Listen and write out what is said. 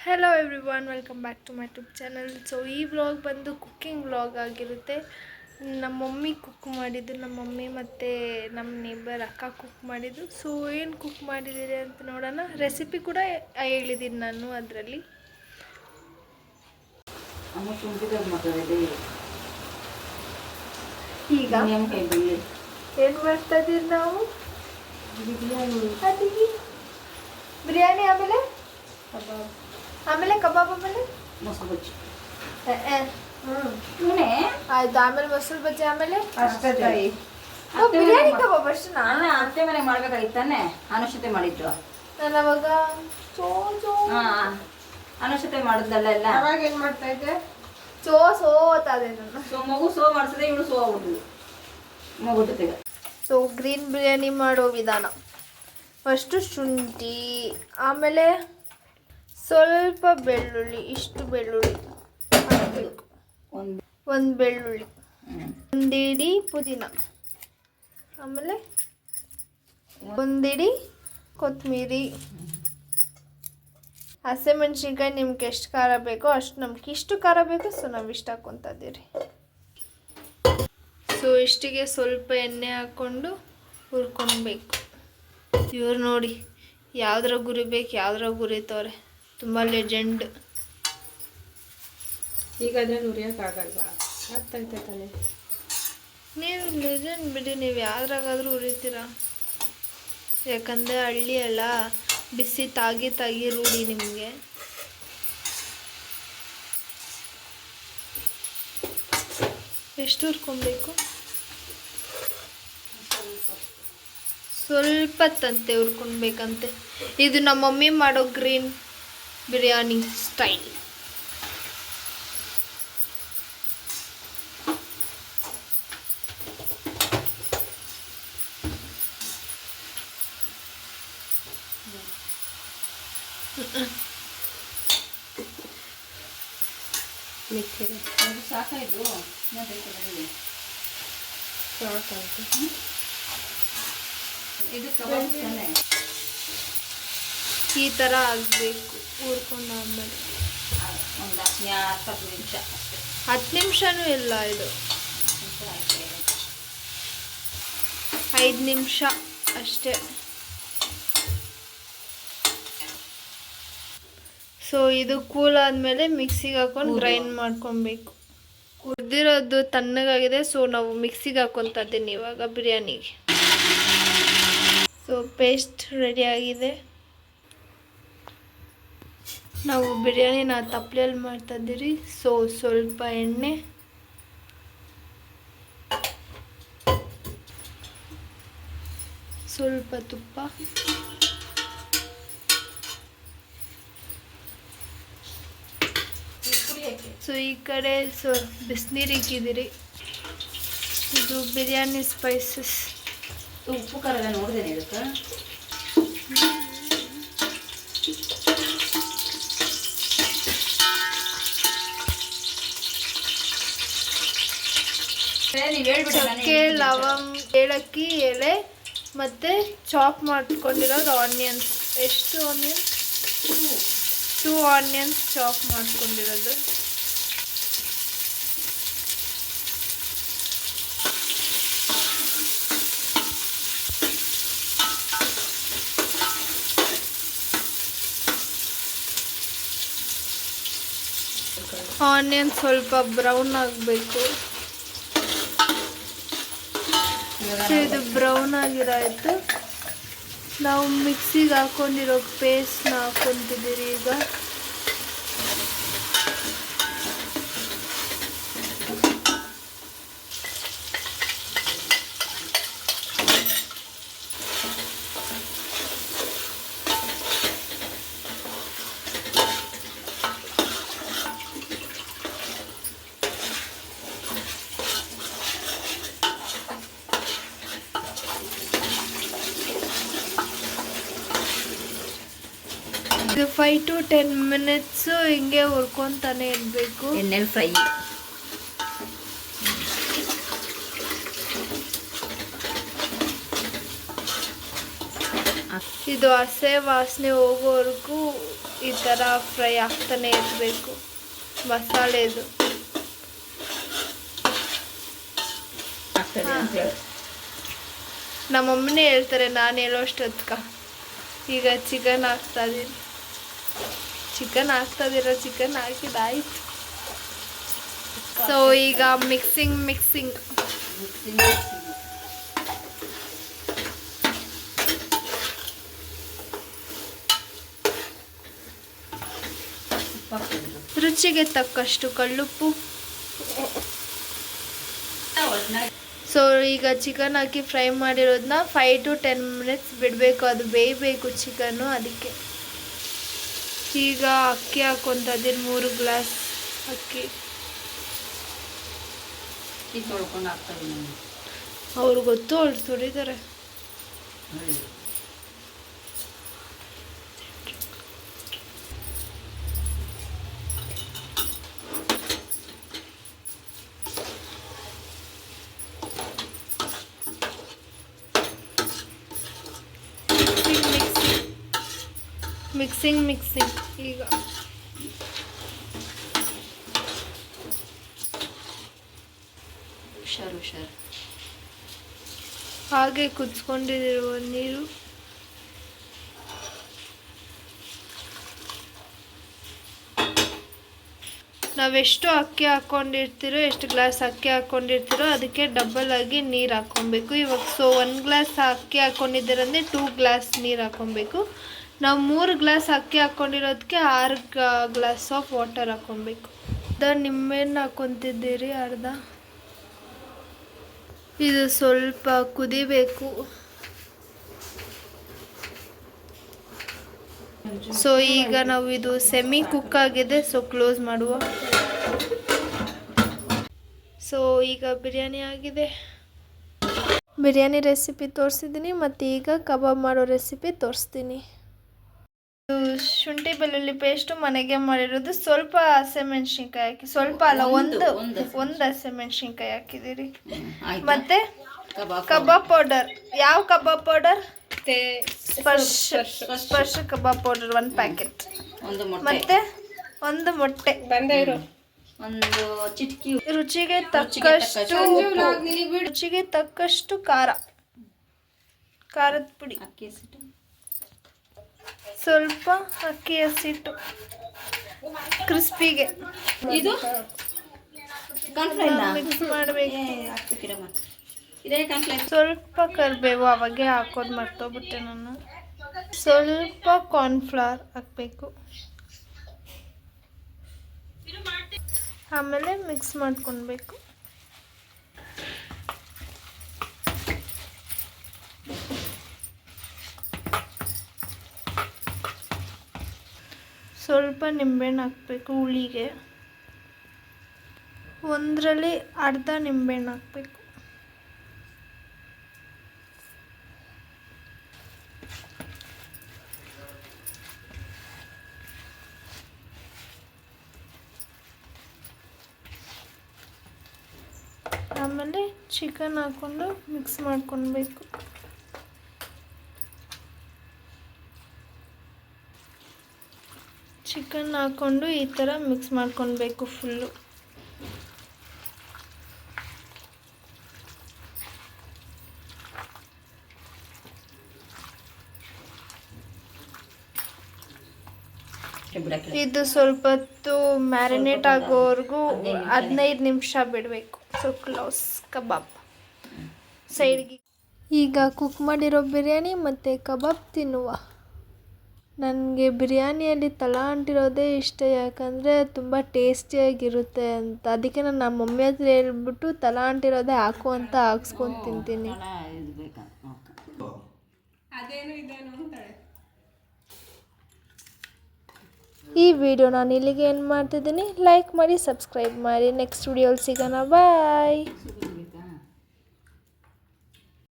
Hello everyone, welcome back to my YouTube channel. So ಈ vlog ಬಂದು cooking vlog ಆಗಿರುತ್ತೆ. ನಮ್ಮ mummy cook ಮಾಡಿದ್ದು, ನಮ್ಮ ಮಮ್ಮಿ ಮತ್ತು ನಮ್ಮ ನೇಬರ್ ಅಕ್ಕ ಕುಕ್ ಮಾಡಿದ್ದು. ಸೊ ಏನು ಕುಕ್ ಮಾಡಿದ್ದೀರಿ ಅಂತ ನೋಡೋಣ. ರೆಸಿಪಿ ಕೂಡ ಹೇಳಿದ್ದೀನಿ ನಾನು ಅದರಲ್ಲಿ. ಈಗ ಏನು ಮಾಡ್ತಾ ಇದ್ದೀರಿ ನಾವು? ಬಿರಿಯಾನಿ, ಆಮೇಲೆ ಕಬಾಬ್, ಆಮೇಲೆ ಮೊಸರು ಬಜ್ಜಿ. ಆಯ್ತು, ಆಮೇಲೆ ಮೊಸರು ಬಜ್ಜಿ, ಆಮೇಲೆ ಅಷ್ಟೇ ತಾಯಿ. ಬಿರಿಯಾನಿ ಕಬಾಬ್ ಅಷ್ಟೇನಾ? ಅತ್ತೆ ಮನೆ ಮಾಡ್ಬೇಕಾಗಿತ್ತಾನೆ. ಅನುಷತೆ ಮಾಡಿದ್ದು ನಾನು ಅವಾಗ ಅನುಷತೆ ಮಾಡಿದ್ನಲ್ಲ ಎಲ್ಲ. ಅವಾಗ ಏನ್ ಮಾಡ್ತಾ ಇದ್ದೆ? ಸೋತಾದೆ ನಾನು. ಮಗು ಸೋ ಮಾಡ್ಸದೆ, ಇವಳು ಸೋ ಆಗ್ಬಿಟ್ಲು ಮಗು ಜೊತೆಗೆ. ಸೊ ಗ್ರೀನ್ ಬಿರಿಯಾನಿ ಮಾಡೋ ವಿಧಾನ: ಫಸ್ಟು ಶುಂಠಿ, ಆಮೇಲೆ ಸ್ವಲ್ಪ ಬೆಳ್ಳುಳ್ಳಿ, ಇಷ್ಟು ಬೆಳ್ಳುಳ್ಳಿ ಹಾಕಬೇಕು, ಒಂದು ಬೆಳ್ಳುಳ್ಳಿ, ಒಂದಿಡಿ ಪುದೀನ, ಆಮೇಲೆ ಒಂದಿಡಿ ಕೊತ್ತಂಬರಿ, ಹಸಿಮೆಣ್ಸಿನ್ಕಾಯಿ. ನಿಮ್ಗೆ ಎಷ್ಟು ಖಾರ ಬೇಕೋ ಅಷ್ಟು, ನಮ್ಗೆ ಇಷ್ಟು ಖಾರ ಬೇಕೋ ಸೊ ನಾವು ಇಷ್ಟು ಹಾಕ್ಕೊತಿದ್ದೀರಿ. ಸೊ ಇಷ್ಟಿಗೆ ಸ್ವಲ್ಪ ಎಣ್ಣೆ ಹಾಕ್ಕೊಂಡು ಹುರ್ಕೊಳ್ಬೇಕು. ಇವ್ರು ನೋಡಿ ಯಾವ್ದ್ರಾಗ ಗುರಿಬೇಕು, ಯಾವ್ದ್ರಾಗ ಗುರಿತವ್ರೆ. ತುಂಬ ಲೆಜೆಂಡ್. ಈಗ ಅದ್ರಲ್ಲಿ ಉರಿಯೋಕ್ಕಾಗಲ್ವಾ? ಆಗ್ತೈತೆ ತಾನೆ. ನೀವು ಲೆಜೆಂಡ್ ಬಿಡಿ, ನೀವು ಯಾವ್ದ್ರಾಗಾದ್ರೂ ಉರಿತೀರ. ಯಾಕಂದರೆ ಹಳ್ಳಿ ಅಲ್ಲ, ಬಿಸಿ ತಾಗಿ ರೂಢಿ ನಿಮಗೆ. ಎಷ್ಟು ಹುರ್ಕೊಬೇಕು? ಸ್ವಲ್ಪ ತಂತೆ ಹುರ್ಕೊಳ್ಬೇಕಂತೆ. ಇದು ನಮ್ಮ ಮಮ್ಮಿ ಮಾಡೋ ಗ್ರೀನ್ ಬಿರಿಯಾನಿ ಸ್ಟೈಲ್. ಸಾಕಾಯ್ತು. ಇದು ಕಬಾಬ್ ತಾನೆ. ಈ ಥರ ಆಗಬೇಕು ಹುರ್ಕೊಂಡಾದ್ಮೇಲೆ. ಒಂದು 10 ನಿಮಿಷ ಅಷ್ಟೇ. 10 ನಿಮಿಷನೂ ಇಲ್ಲ, ಇದು 5 ನಿಮಿಷ ಅಷ್ಟೇ. ಸೊ ಇದು ಕೂಲ್ ಆದಮೇಲೆ ಮಿಕ್ಸಿಗೆ ಹಾಕೊಂಡು ಗ್ರೈಂಡ್ ಮಾಡ್ಕೊಬೇಕು. ಕುದಿರೋದು ತಣ್ಣಗಾಗಿದೆ, ಸೊ ನಾವು ಮಿಕ್ಸಿಗೆ ಹಾಕ್ಕೊತಾ ಇದ್ದೀನಿ ಇವಾಗ ಬಿರಿಯಾನಿಗೆ. ಸೊ ಪೇಸ್ಟ್ ರೆಡಿ ಆಗಿದೆ. ನಾವು ಬಿರಿಯಾನಿನ ತಪ್ಪಲೆಯಲ್ಲಿ ಮಾಡ್ತಾಯಿದ್ದೀರಿ. ಸೊ ಸ್ವಲ್ಪ ಎಣ್ಣೆ, ಸ್ವಲ್ಪ ತುಪ್ಪ, ಸೊ ಈ ಕಡೆ ಬಿಸಿನೀರು ಇಕ್ಕಿದ್ದೀರಿ. ಇದು ಬಿರಿಯಾನಿ ಸ್ಪೈಸಸ್. ಉಪ್ಪು ಖಾರ ಎಲ್ಲ ನೋಡಿದ್ದೇನೆ ಇದಕ್ಕೆ. ಚಕ್ಕೆ, ಲವಂಗ, ಏಲಕ್ಕಿ ಎಲೆ ಮತ್ತು ಚಾಪ್ ಮಾಡ್ಕೊಂಡಿರೋದು ಆನಿಯನ್ಸ್. ಎಷ್ಟು ಆನಿಯನ್ಸ್? 2 ಆನಿಯನ್ಸ್ ಚಾಪ್ ಮಾಡ್ಕೊಂಡಿರೋದು. ಆನಿಯನ್ ಸ್ವಲ್ಪ ಬ್ರೌನ್ ಆಗಬೇಕು. ಇದು ಬ್ರೌನ್ ಆಗಿರಾಯ್ತು. ನಾವು ಮಿಕ್ಸಿಗೆ ಹಾಕೊಂಡಿರೋ ಪೇಸ್ಟ್ನ ಹಾಕ್ಕೊತಿದ್ದೀರಿ ಈಗ. ಇದು 5 to 10 ಮಿನಿಟ್ಸು ಹಿಂಗೆ ಹುರ್ಕೊತಾನೆ ಇರಬೇಕು. ಎಣ್ಣೆಲಿ ಫ್ರೈ. ಇದು ಹಸೆ ವಾಸನೆ ಹೋಗೋವರೆಗೂ ಈ ಥರ ಫ್ರೈ ಆಗ್ತಾನೆ ಇರಬೇಕು ಮಸಾಲೆದು. ನಮ್ಮಮ್ಮನೇ ಹೇಳ್ತಾರೆ ನಾನು ಹೇಳೋಷ್ಟೊತ್ಕ. ಈಗ ಚಿಕನ್ ಹಾಕ್ತಾಯಿದ್ದೀನಿ. ಚಿಕನ್ ಹಾಕಿದಾಯ್ತು. ಸೊ ಈಗ ಮಿಕ್ಸಿಂಗ್ ರುಚಿಗೆ ತಕ್ಕಷ್ಟು ಕಲ್ಲುಪ್ಪು. ಸೊ ಈಗ ಚಿಕನ್ ಹಾಕಿ ಫ್ರೈ ಮಾಡಿರೋದನ್ನ 5 to 10 minutes ಬಿಡಬೇಕು, ಅದು ಬೇಯಬೇಕು ಚಿಕನ್ನು. ಅದಕ್ಕೆ ಈಗ ಅಕ್ಕಿ ಹಾಕ್ಕೊತಿದ್ದೀನಿ, 3 ಗ್ಲಾಸ್ ಅಕ್ಕಿ. ಅವ್ರು ಗೊತ್ತು, ಅವ್ರು ತೊಳಿತಾರೆ. ಮಿಕ್ಸಿಂಗ್ ಈಗ ಹುಷಾರು. ಹಾಗೆ ಕುದಿಸ್ಕೊಂಡಿರುವ ನೀರು. ನಾವೆಷ್ಟು ಅಕ್ಕಿ ಹಾಕ್ಕೊಂಡಿರ್ತೀರೋ, ಎಷ್ಟು ಗ್ಲಾಸ್ ಅಕ್ಕಿ ಹಾಕ್ಕೊಂಡಿರ್ತೀರೋ ಅದಕ್ಕೆ ಡಬಲ್ ಆಗಿ ನೀರು ಹಾಕ್ಕೊಬೇಕು ಇವಾಗ. ಸೊ 1 ಗ್ಲಾಸ್ ಅಕ್ಕಿ ಹಾಕ್ಕೊಂಡಿದ್ದೀರಂದರೆ 2 ಗ್ಲಾಸ್ ನೀರು ಹಾಕ್ಕೊಬೇಕು. ನಾವು 3 ಗ್ಲಾಸ್ ಅಕ್ಕಿ ಹಾಕ್ಕೊಂಡಿರೋದಕ್ಕೆ 6 ಗ್ಲಾಸ್ ಆಫ್ ವಾಟರ್ ಹಾಕ್ಕೊಬೇಕು. ನಿಂಬೆಹಣ್ಣು ಹಾಕ್ಕೊತಿದ್ದೀರಿ ಅರ್ಧ. ಇದು ಸ್ವಲ್ಪ ಕುದಿಬೇಕು. ಸೊ ಈಗ ನಾವು ಇದು ಸೆಮಿ ಕುಕ್ ಆಗಿದೆ, ಸೊ ಕ್ಲೋಸ್ ಮಾಡುವ. ಸೊ ಈಗ ಬಿರಿಯಾನಿ ಆಗಿದೆ. ಬಿರಿಯಾನಿ ರೆಸಿಪಿ ತೋರಿಸಿದ್ದೀನಿ, ಮತ್ತು ಈಗ ಕಬಾಬ್ ಮಾಡೋ ರೆಸಿಪಿ ತೋರಿಸ್ತೀನಿ. ಶುಂಠಿ ಬೆಳ್ಳುಳ್ಳಿ ಪೇಸ್ಟು ಮನೆಗೆ ಮಾಡಿರೋದು. ಸ್ವಲ್ಪ ಹಸಿಮೆಣ್ಸಿನ್ಕಾಯಿ ಹಾಕಿ, ಸ್ವಲ್ಪ ಅಲ್ಲ, ಒಂದು ಹಸಿಮೆಣ್ಸಿನ್ಕಾಯಿ ಹಾಕಿದ್ದೀರಿ. ಮತ್ತೆ ಕಬಾಬ್ ಪೌಡರ್. ಯಾವ ಕಬಾಬ್ ಪೌಡರ್? ಸ್ಪರ್ಶ ಕಬಾಬ್ ಪೌಡರ್ 1 ಪ್ಯಾಕೆಟ್. ಮತ್ತೆ 1 ಮೊಟ್ಟೆ, ಒಂದು ಚಿಟಕಿ ರುಚಿಗೆ ತಕ್ಕಷ್ಟು ಖಾರದ ಪುಡಿ, ಸ್ವಲ್ಪ ಅಕ್ಕಿ ಹಸಿಟ್ಟು ಕ್ರಿಸ್ಪಿಗೆ. ಇದು ಮಿಕ್ಸ್ ಮಾಡಬೇಕು. ಸ್ವಲ್ಪ ಕರಿಬೇವು ಅವಾಗೆ ಹಾಕೋದು ಮರ್ತೋಗ್ಬಿಟ್ಟೆ ನಾನು. ಸ್ವಲ್ಪ ಕಾರ್ನ್ಫ್ಲವರ್ ಹಾಕಬೇಕು. ಆಮೇಲೆ ಮಿಕ್ಸ್ ಮಾಡ್ಕೊಳ್ಬೇಕು. ಸ್ವಲ್ಪ ನಿಂಬೆಹಣ್ಣು ಹಾಕಬೇಕು ಹುಳಿಗೆ. 1ರಲ್ಲಿ ಅರ್ಧ ನಿಂಬೆಹಣ್ಣು ಹಾಕಬೇಕು. ಆಮೇಲೆ ಚಿಕನ್ ಹಾಕ್ಕೊಂಡು ಮಿಕ್ಸ್ ಮಾಡ್ಕೊಳ್ಬೇಕು. ಚಿಕನ್ ಹಾಕ್ಕೊಂಡು ಈ ಥರ ಮಿಕ್ಸ್ ಮಾಡ್ಕೊಳ್ಬೇಕು ಫುಲ್ಲು. ಇದು ಸ್ವಲ್ಪ ಹೊತ್ತು ಮ್ಯಾರಿನೇಟ್ ಆಗೋವರೆಗೂ 15 ನಿಮಿಷ ಬಿಡಬೇಕು. ಸೊ ಕ್ಲೋಸ್ ಕಬಾಬ್ ಸೈಡ್ಗೆ. ಈಗ ಕುಕ್ ಮಾಡಿರೋ ಬಿರಿಯಾನಿ ಮತ್ತು ಕಬಾಬ್ ತಿನ್ನುವ. ನನಗೆ ಬಿರಿಯಾನಿಯಲ್ಲಿ ತಳ ಅಂಟಿರೋದೇ ಇಷ್ಟ, ಯಾಕಂದರೆ ತುಂಬ ಟೇಸ್ಟಿಯಾಗಿರುತ್ತೆ ಅಂತ. ಅದಕ್ಕೆ ನಾನು ನಮ್ಮ ಮಮ್ಮಿ ಹತ್ರ ಹೇಳ್ಬಿಟ್ಟು ತಳ ಅಂಟಿರೋದೇ ಹಾಕು ಅಂತ ಹಾಕ್ಸ್ಕೊಂಡು ತಿಂತೀನಿ. ಈ ವಿಡಿಯೋ ನಾನು ಇಲ್ಲಿಗೆ ಏನು ಮಾಡ್ತಿದ್ದೀನಿ. ಲೈಕ್ ಮಾಡಿ, ಸಬ್ಸ್ಕ್ರೈಬ್ ಮಾಡಿ. ನೆಕ್ಸ್ಟ್ ವಿಡಿಯೋಲಿ ಸಿಗೋಣ. ಬಾಯ್.